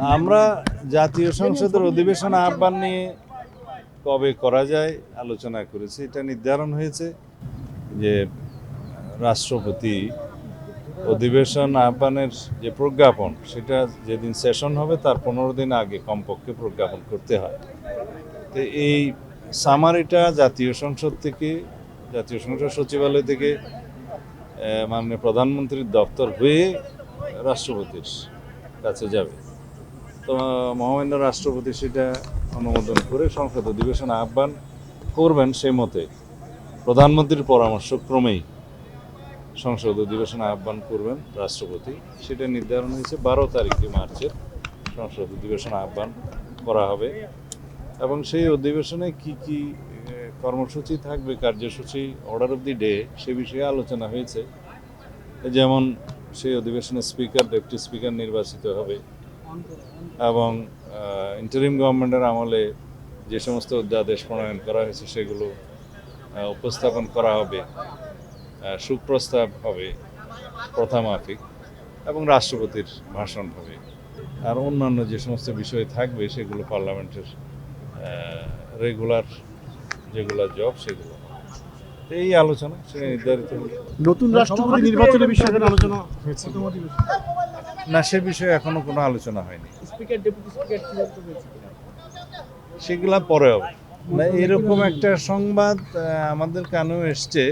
আমরা জাতীয় সংসদের অধিবেশন আহ্বান নিয়ে কবে করা যায় আলোচনা করেছি। এটা নির্ধারণ হয়েছে যে রাষ্ট্রপতি অধিবেশন আহ্বানের যে প্রজ্ঞাপন সেটা যেদিন সেশন হবে তার 15 দিন আগে কমপক্ষে প্রজ্ঞাপন করতে হয়। তো এই সামারিটা জাতীয় সংসদ সচিবালয় থেকে মাননীয় প্রধানমন্ত্রীর দপ্তর হয়ে রাষ্ট্রপতির কাছে যাবে। তো মহামান্য রাষ্ট্রপতি সেটা অনুমোদন করে সংসদ অধিবেশন আহ্বান করবেন। সেই মতে প্রধানমন্ত্রীর পরামর্শক্রমেই সংসদ অধিবেশন আহ্বান করবেন রাষ্ট্রপতি। সেটা নির্ধারণ হয়েছে 12 তারিখে মার্চের সংসদ অধিবেশন আহ্বান করা হবে এবং সেই অধিবেশনে কি কি কর্মসূচি থাকবে, কার্যসূচি, অর্ডার অফ দি ডে, সে বিষয়ে আলোচনা হয়েছে। যেমন সেই অধিবেশনে স্পিকার, ডেপুটি স্পিকার নির্বাচিত হবে এবং ইন্টারিম গভর্নমেন্টের আমলে যে সমস্ত অধ্যাদেশ প্রণয়ন করা হয়েছে সেগুলো উপস্থাপন করা হবে, সুপ্রস্তাব হবে প্রথামাফিক এবং রাষ্ট্রপতির ভাষণ হবে। আর অন্যান্য যে সমস্ত বিষয় থাকবে সেগুলো পার্লামেন্টের রেগুলার যেগুলো জব সেগুলো। এই আলোচনা সেটা নির্ধারিত হলো। নতুন রাষ্ট্রপতি নির্বাচনের বিষয়ে আলোচনা হয়েছে না, সে বিষয়ে এখনো কোনো আলোচনা হয়নি। সেগুলা পরে হবে না। এরকম একটা সংবাদ আমাদের কানেও এসছে।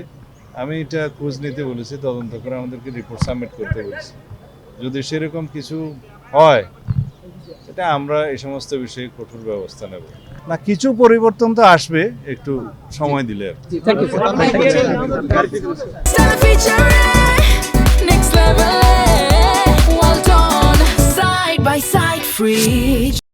আমি এটা খোঁজ নিতে বলেছি, তদন্ত করে আমাদেরকে রিপোর্ট সাবমিট করতে বলেছি। যদি সেরকম কিছু হয় এটা আমরা এই সমস্ত বিষয়ে কঠোর ব্যবস্থা নেব। না, কিছু পরিবর্তন তো আসবে, একটু সময় দিলে আর কি। Next level, well done, side by side, free.